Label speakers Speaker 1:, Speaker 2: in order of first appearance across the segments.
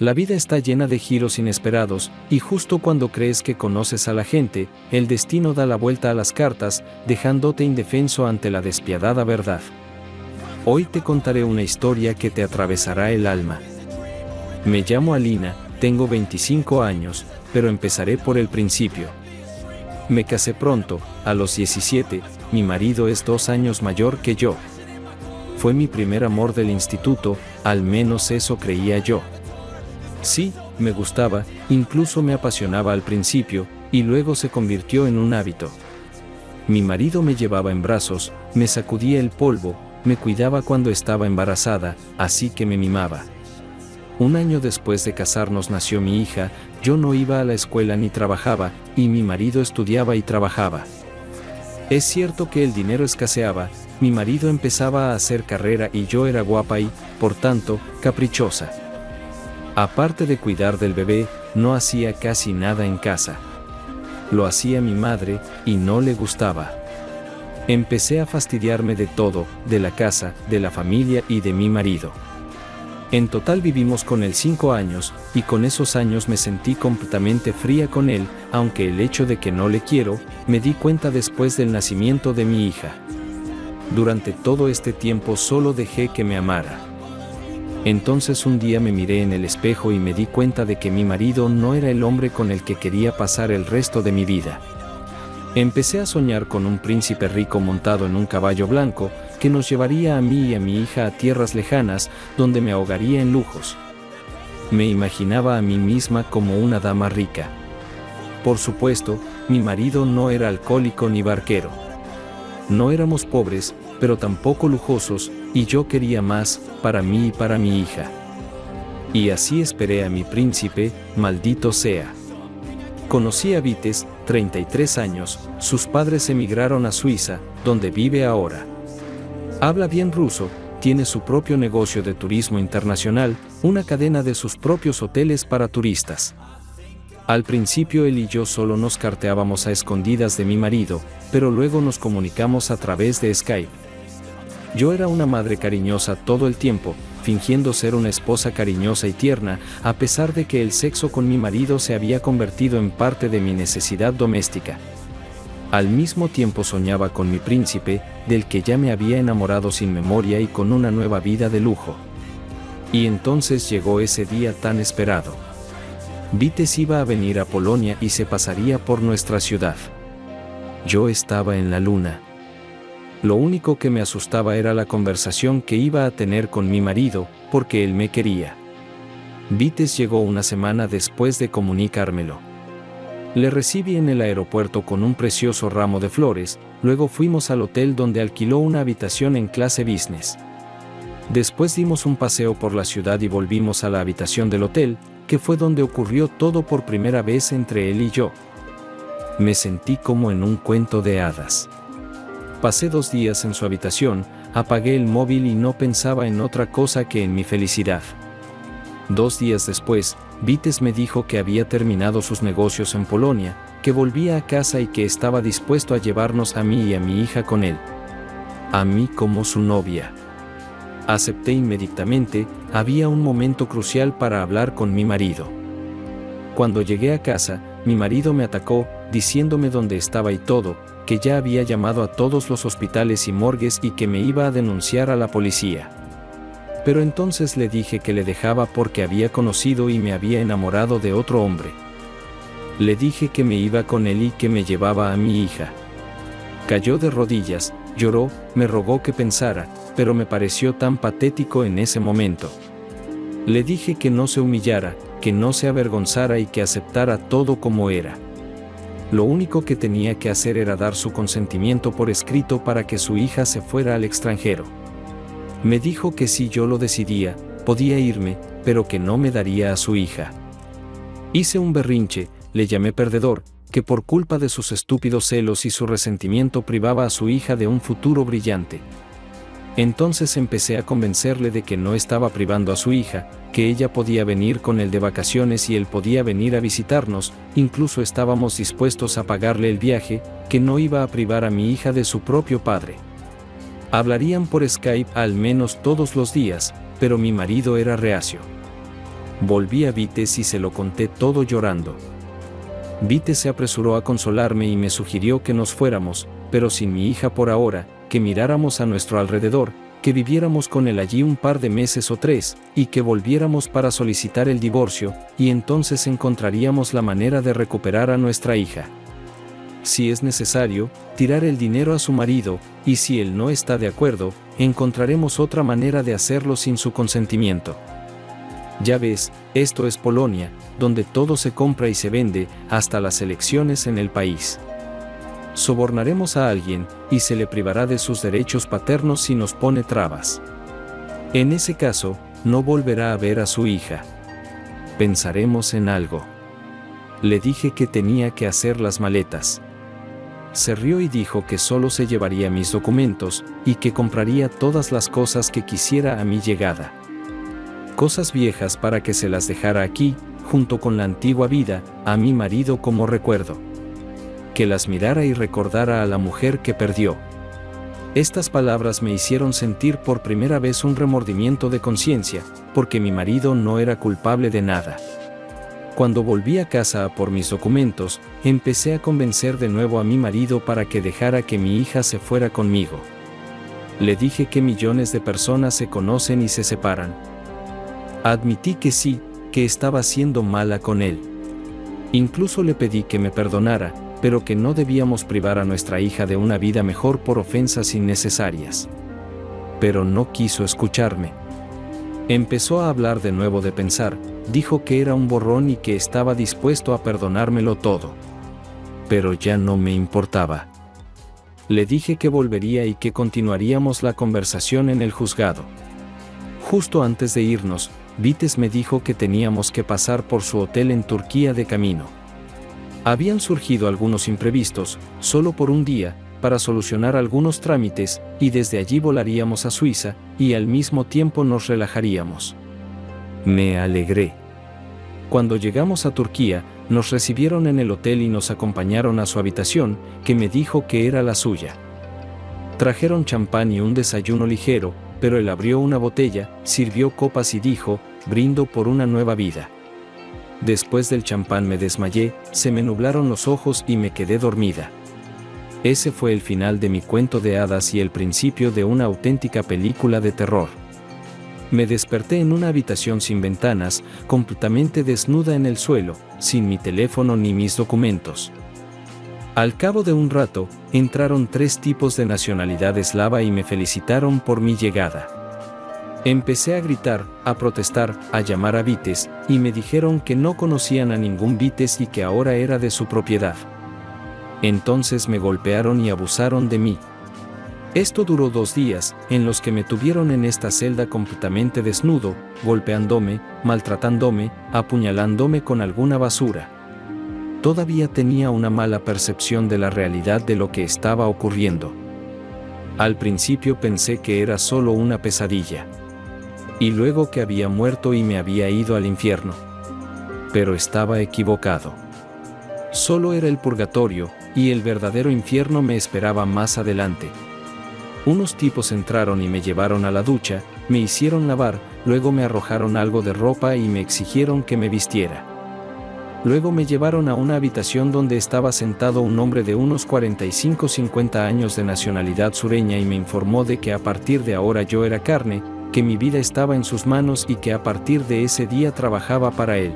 Speaker 1: La vida está llena de giros inesperados, y justo cuando crees que conoces a la gente, el destino da la vuelta a las cartas, dejándote indefenso ante la despiadada verdad. Hoy te contaré una historia que te atravesará el alma. Me llamo Alina, tengo 25 años, pero empezaré por el principio. Me casé pronto, a los 17, mi marido es 2 años mayor que yo. Fue mi primer amor del instituto, al menos eso creía yo. Sí, me gustaba, incluso me apasionaba al principio, y luego se convirtió en un hábito. Mi marido me llevaba en brazos, me sacudía el polvo, me cuidaba cuando estaba embarazada, así que me mimaba. Un año después de casarnos nació mi hija, yo no iba a la escuela ni trabajaba, y mi marido estudiaba y trabajaba. Es cierto que el dinero escaseaba, mi marido empezaba a hacer carrera y yo era guapa y, por tanto, caprichosa. Aparte de cuidar del bebé, no hacía casi nada en casa. Lo hacía mi madre, y no le gustaba. Empecé a fastidiarme de todo, de la casa, de la familia y de mi marido. En total vivimos con él 5 años, y con esos años me sentí completamente fría con él, aunque el hecho de que no le quiero, me di cuenta después del nacimiento de mi hija. Durante todo este tiempo solo dejé que me amara. Entonces un día me miré en el espejo y me di cuenta de que mi marido no era el hombre con el que quería pasar el resto de mi vida. Empecé a soñar con un príncipe rico montado en un caballo blanco, que nos llevaría a mí y a mi hija a tierras lejanas, donde me ahogaría en lujos. Me imaginaba a mí misma como una dama rica. Por supuesto, mi marido no era alcohólico ni barquero. No éramos pobres, pero tampoco lujosos, y yo quería más, para mí y para mi hija. Y así esperé a mi príncipe, maldito sea. Conocí a Vites, 33 años, sus padres emigraron a Suiza, donde vive ahora. Habla bien ruso, tiene su propio negocio de turismo internacional, una cadena de sus propios hoteles para turistas. Al principio él y yo solo nos carteábamos a escondidas de mi marido, pero luego nos comunicamos a través de Skype. Yo era una madre cariñosa todo el tiempo, fingiendo ser una esposa cariñosa y tierna, a pesar de que el sexo con mi marido se había convertido en parte de mi necesidad doméstica. Al mismo tiempo soñaba con mi príncipe, del que ya me había enamorado sin memoria y con una nueva vida de lujo. Y entonces llegó ese día tan esperado. Vites iba a venir a Polonia y se pasaría por nuestra ciudad. Yo estaba en la luna. Lo único que me asustaba era la conversación que iba a tener con mi marido, porque él me quería. Vites llegó una semana después de comunicármelo. Le recibí en el aeropuerto con un precioso ramo de flores, luego fuimos al hotel donde alquiló una habitación en clase business. Después dimos un paseo por la ciudad y volvimos a la habitación del hotel, que fue donde ocurrió todo por primera vez entre él y yo. Me sentí como en un cuento de hadas. Pasé 2 días en su habitación, apagué el móvil y no pensaba en otra cosa que en mi felicidad. 2 días después, Vites me dijo que había terminado sus negocios en Polonia, que volvía a casa y que estaba dispuesto a llevarnos a mí y a mi hija con él. A mí como su novia. Acepté inmediatamente, había un momento crucial para hablar con mi marido. Cuando llegué a casa, mi marido me atacó, diciéndome dónde estaba y todo, que ya había llamado a todos los hospitales y morgues y que me iba a denunciar a la policía. Pero entonces le dije que le dejaba porque había conocido y me había enamorado de otro hombre. Le dije que me iba con él y que me llevaba a mi hija. Cayó de rodillas, lloró, me rogó que pensara, pero me pareció tan patético en ese momento. Le dije que no se humillara, que no se avergonzara y que aceptara todo como era. Lo único que tenía que hacer era dar su consentimiento por escrito para que su hija se fuera al extranjero. Me dijo que si yo lo decidía, podía irme, pero que no me daría a su hija. Hice un berrinche, le llamé perdedor, que por culpa de sus estúpidos celos y su resentimiento privaba a su hija de un futuro brillante. Entonces empecé a convencerle de que no estaba privando a su hija, que ella podía venir con él de vacaciones y él podía venir a visitarnos, incluso estábamos dispuestos a pagarle el viaje, que no iba a privar a mi hija de su propio padre. Hablarían por Skype al menos todos los días, pero mi marido era reacio. Volví a Vites y se lo conté todo llorando. Vites se apresuró a consolarme y me sugirió que nos fuéramos, pero sin mi hija por ahora, que miráramos a nuestro alrededor, que viviéramos con él allí un par de meses o 3, y que volviéramos para solicitar el divorcio, y entonces encontraríamos la manera de recuperar a nuestra hija. Si es necesario, tirar el dinero a su marido, y si él no está de acuerdo, encontraremos otra manera de hacerlo sin su consentimiento. Ya ves, esto es Polonia, donde todo se compra y se vende, hasta las elecciones en el país. Sobornaremos a alguien, y se le privará de sus derechos paternos si nos pone trabas. En ese caso, no volverá a ver a su hija. Pensaremos en algo. Le dije que tenía que hacer las maletas. Se rió y dijo que solo se llevaría mis documentos, y que compraría todas las cosas que quisiera a mi llegada. Cosas viejas para que se las dejara aquí, junto con la antigua vida, a mi marido como recuerdo. Que las mirara y recordara a la mujer que perdió. Estas palabras me hicieron sentir por primera vez un remordimiento de conciencia, porque mi marido no era culpable de nada. Cuando volví a casa a por mis documentos, empecé a convencer de nuevo a mi marido para que dejara que mi hija se fuera conmigo. Le dije que millones de personas se conocen y se separan. Admití que sí, que estaba siendo mala con él. Incluso le pedí que me perdonara, pero que no debíamos privar a nuestra hija de una vida mejor por ofensas innecesarias. Pero no quiso escucharme. Empezó a hablar de nuevo de pensar, dijo que era un borrón y que estaba dispuesto a perdonármelo todo. Pero ya no me importaba. Le dije que volvería y que continuaríamos la conversación en el juzgado. Justo antes de irnos, Vites me dijo que teníamos que pasar por su hotel en Turquía de camino. Habían surgido algunos imprevistos, solo por un día, para solucionar algunos trámites, y desde allí volaríamos a Suiza, y al mismo tiempo nos relajaríamos. Me alegré. Cuando llegamos a Turquía, nos recibieron en el hotel y nos acompañaron a su habitación, que me dijo que era la suya. Trajeron champán y un desayuno ligero, pero él abrió una botella, sirvió copas y dijo, brindo por una nueva vida. Después del champán me desmayé, se me nublaron los ojos y me quedé dormida. Ese fue el final de mi cuento de hadas y el principio de una auténtica película de terror. Me desperté en una habitación sin ventanas, completamente desnuda en el suelo, sin mi teléfono ni mis documentos. Al cabo de un rato, entraron 3 tipos de nacionalidad eslava y me felicitaron por mi llegada. Empecé a gritar, a protestar, a llamar a Vites, y me dijeron que no conocían a ningún Vites y que ahora era de su propiedad. Entonces me golpearon y abusaron de mí. Esto duró 2 días, en los que me tuvieron en esta celda completamente desnudo, golpeándome, maltratándome, apuñalándome con alguna basura. Todavía tenía una mala percepción de la realidad de lo que estaba ocurriendo. Al principio pensé que era solo una pesadilla. Y luego que había muerto y me había ido al infierno. Pero estaba equivocado. Solo era el purgatorio, y el verdadero infierno me esperaba más adelante. Unos tipos entraron y me llevaron a la ducha, me hicieron lavar, luego me arrojaron algo de ropa y me exigieron que me vistiera. Luego me llevaron a una habitación donde estaba sentado un hombre de unos 45-50 años de nacionalidad sureña y me informó de que a partir de ahora yo era carne, que mi vida estaba en sus manos y que a partir de ese día trabajaba para él.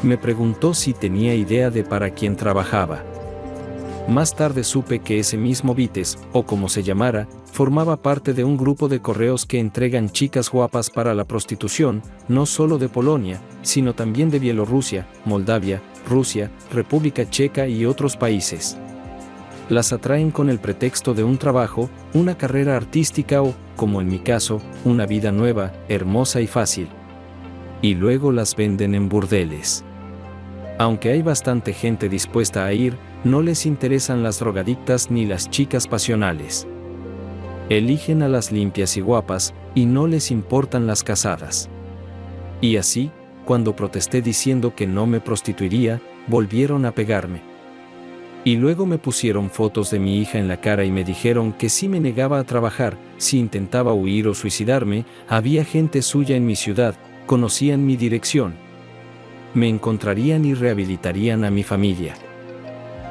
Speaker 1: Me preguntó si tenía idea de para quién trabajaba. Más tarde supe que ese mismo Vites, o como se llamara, formaba parte de un grupo de correos que entregan chicas guapas para la prostitución, no solo de Polonia, sino también de Bielorrusia, Moldavia, Rusia, República Checa y otros países. Las atraen con el pretexto de un trabajo, una carrera artística o, como en mi caso, una vida nueva, hermosa y fácil. Y luego las venden en burdeles. Aunque hay bastante gente dispuesta a ir, no les interesan las drogadictas ni las chicas pasionales. Eligen a las limpias y guapas, y no les importan las casadas. Y así, cuando protesté diciendo que no me prostituiría, volvieron a pegarme. Y luego me pusieron fotos de mi hija en la cara y me dijeron que si me negaba a trabajar, si intentaba huir o suicidarme, había gente suya en mi ciudad, conocían mi dirección. Me encontrarían y rehabilitarían a mi familia.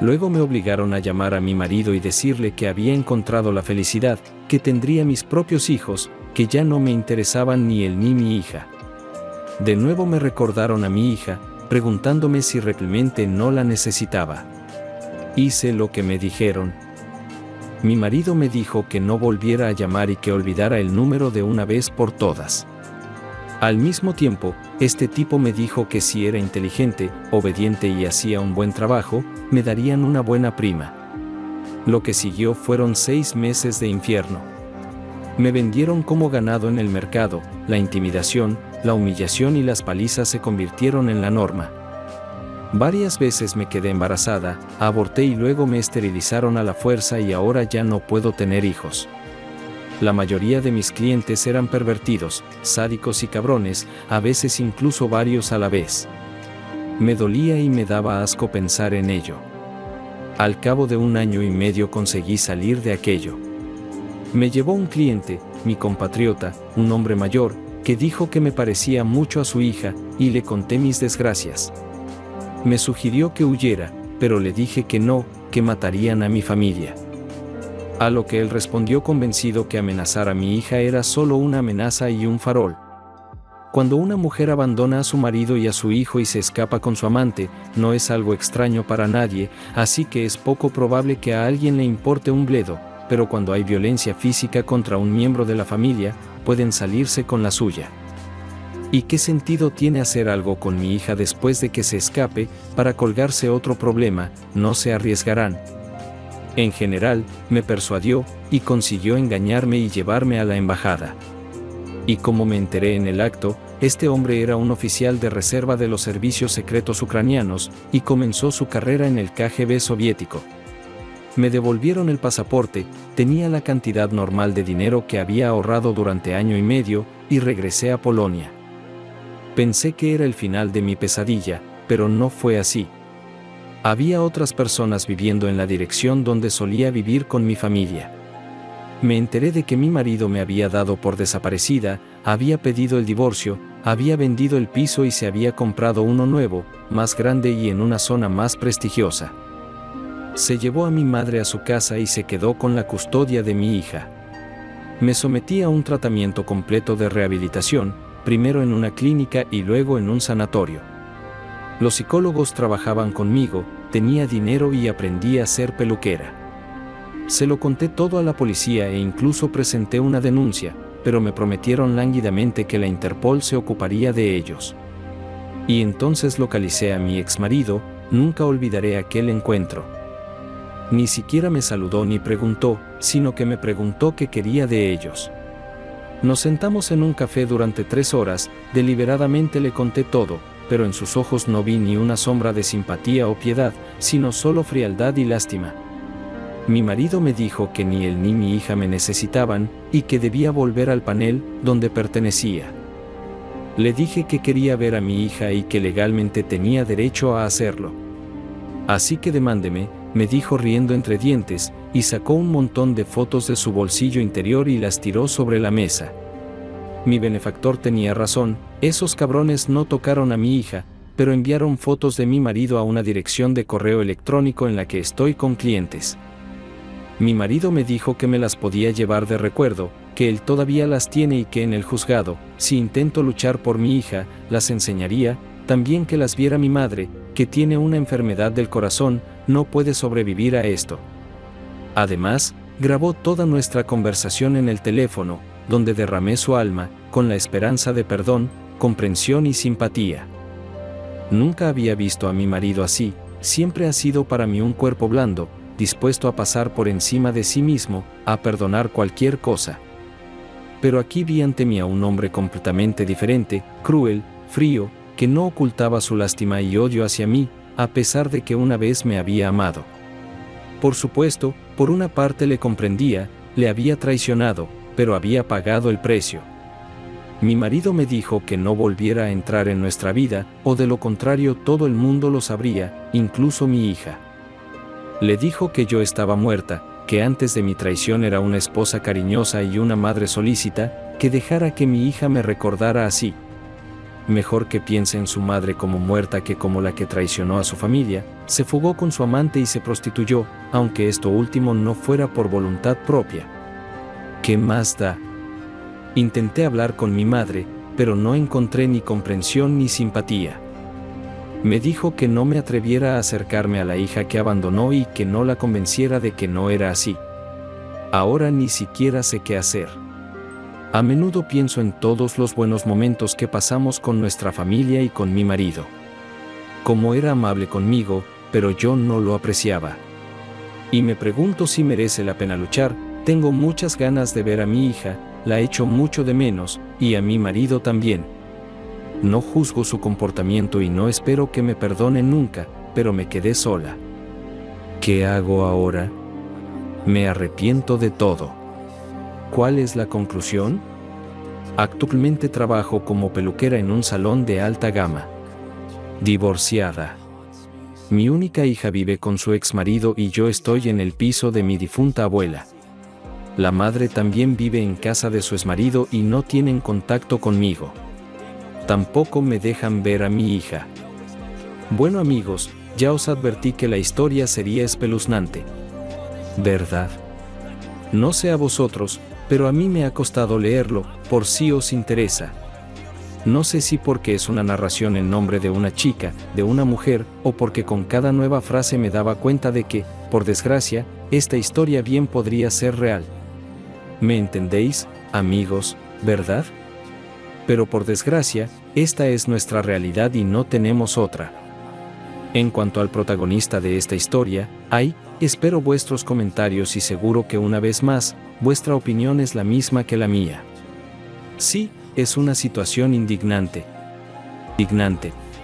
Speaker 1: Luego me obligaron a llamar a mi marido y decirle que había encontrado la felicidad, que tendría mis propios hijos, que ya no me interesaban ni él ni mi hija. De nuevo me recordaron a mi hija, preguntándome si realmente no la necesitaba. Hice lo que me dijeron. Mi marido me dijo que no volviera a llamar y que olvidara el número de una vez por todas. Al mismo tiempo, este tipo me dijo que si era inteligente, obediente y hacía un buen trabajo, me darían una buena prima. Lo que siguió fueron 6 meses de infierno. Me vendieron como ganado en el mercado, la intimidación, la humillación y las palizas se convirtieron en la norma. Varias veces me quedé embarazada, aborté y luego me esterilizaron a la fuerza y ahora ya no puedo tener hijos. La mayoría de mis clientes eran pervertidos, sádicos y cabrones, a veces incluso varios a la vez. Me dolía y me daba asco pensar en ello. Al cabo de 1 año y medio conseguí salir de aquello. Me llevó un cliente, mi compatriota, un hombre mayor, que dijo que me parecía mucho a su hija, y le conté mis desgracias. Me sugirió que huyera, pero le dije que no, que matarían a mi familia. A lo que él respondió convencido que amenazar a mi hija era solo una amenaza y un farol. Cuando una mujer abandona a su marido y a su hijo y se escapa con su amante, no es algo extraño para nadie, así que es poco probable que a alguien le importe un bledo, pero cuando hay violencia física contra un miembro de la familia, pueden salirse con la suya. ¿Y qué sentido tiene hacer algo con mi hija después de que se escape, para colgarse otro problema? No se arriesgarán. En general, me persuadió, y consiguió engañarme y llevarme a la embajada. Y como me enteré en el acto, este hombre era un oficial de reserva de los servicios secretos ucranianos, y comenzó su carrera en el KGB soviético. Me devolvieron el pasaporte, tenía la cantidad normal de dinero que había ahorrado durante 1 año y medio, y regresé a Polonia. Pensé que era el final de mi pesadilla, pero no fue así. Había otras personas viviendo en la dirección donde solía vivir con mi familia. Me enteré de que mi marido me había dado por desaparecida, había pedido el divorcio, había vendido el piso y se había comprado uno nuevo, más grande y en una zona más prestigiosa. Se llevó a mi madre a su casa y se quedó con la custodia de mi hija. Me sometí a un tratamiento completo de rehabilitación, primero en una clínica y luego en un sanatorio. Los psicólogos trabajaban conmigo, tenía dinero y aprendí a ser peluquera. Se lo conté todo a la policía e incluso presenté una denuncia, pero me prometieron lánguidamente que la Interpol se ocuparía de ellos. Y entonces localicé a mi exmarido, nunca olvidaré aquel encuentro. Ni siquiera me saludó ni preguntó, sino que me preguntó qué quería de ellos. Nos sentamos en un café durante 3 horas, deliberadamente le conté todo, pero en sus ojos no vi ni una sombra de simpatía o piedad, sino solo frialdad y lástima. Mi marido me dijo que ni él ni mi hija me necesitaban, y que debía volver al panel, donde pertenecía. Le dije que quería ver a mi hija y que legalmente tenía derecho a hacerlo. Así que demándeme, me dijo riendo entre dientes, y sacó un montón de fotos de su bolsillo interior y las tiró sobre la mesa. Mi benefactor tenía razón, esos cabrones no tocaron a mi hija, pero enviaron fotos de mi marido a una dirección de correo electrónico en la que estoy con clientes. Mi marido me dijo que me las podía llevar de recuerdo, que él todavía las tiene y que en el juzgado, si intento luchar por mi hija, las enseñaría, también que las viera mi madre, que tiene una enfermedad del corazón, no puede sobrevivir a esto. Además, grabó toda nuestra conversación en el teléfono, donde derramé su alma, con la esperanza de perdón, comprensión y simpatía. Nunca había visto a mi marido así, siempre ha sido para mí un cuerpo blando, dispuesto a pasar por encima de sí mismo, a perdonar cualquier cosa. Pero aquí vi ante mí a un hombre completamente diferente, cruel, frío, que no ocultaba su lástima y odio hacia mí, a pesar de que una vez me había amado. Por supuesto, por una parte le comprendía, le había traicionado, pero había pagado el precio. Mi marido me dijo que no volviera a entrar en nuestra vida, o de lo contrario todo el mundo lo sabría, incluso mi hija. Le dijo que yo estaba muerta, que antes de mi traición era una esposa cariñosa y una madre solícita, que dejara que mi hija me recordara así. mejor que piense en su madre como muerta que como la que traicionó a su familia, se fugó con su amante y se prostituyó, aunque esto último no fuera por voluntad propia. ¿Qué más da? Intenté hablar con mi madre, pero no encontré ni comprensión ni simpatía. Me dijo que no me atreviera a acercarme a la hija que abandonó y que no la convenciera de que no era así. Ahora ni siquiera sé qué hacer. A menudo pienso en todos los buenos momentos que pasamos con nuestra familia y con mi marido. Cómo era amable conmigo, pero yo no lo apreciaba. Y me pregunto si merece la pena luchar. Tengo muchas ganas de ver a mi hija, la echo mucho de menos, y a mi marido también. No juzgo su comportamiento y no espero que me perdone nunca, pero me quedé sola. ¿Qué hago ahora? Me arrepiento de todo. ¿Cuál es la conclusión? Actualmente trabajo como peluquera en un salón de alta gama. Divorciada. Mi única hija vive con su exmarido y yo estoy en el piso de mi difunta abuela. La madre también vive en casa de su exmarido y no tienen contacto conmigo. Tampoco me dejan ver a mi hija. Bueno amigos, ya os advertí que la historia sería espeluznante. ¿Verdad? No sé a vosotros, pero a mí me ha costado leerlo, por si os interesa. No sé si porque es una narración en nombre de una chica, de una mujer, o porque con cada nueva frase me daba cuenta de que, por desgracia, esta historia bien podría ser real. ¿Me entendéis, amigos, verdad? Pero por desgracia, esta es nuestra realidad y no tenemos otra. En cuanto al protagonista de esta historia, espero vuestros comentarios y seguro que una vez más, vuestra opinión es la misma que la mía. Sí, es una situación indignante. Indignante,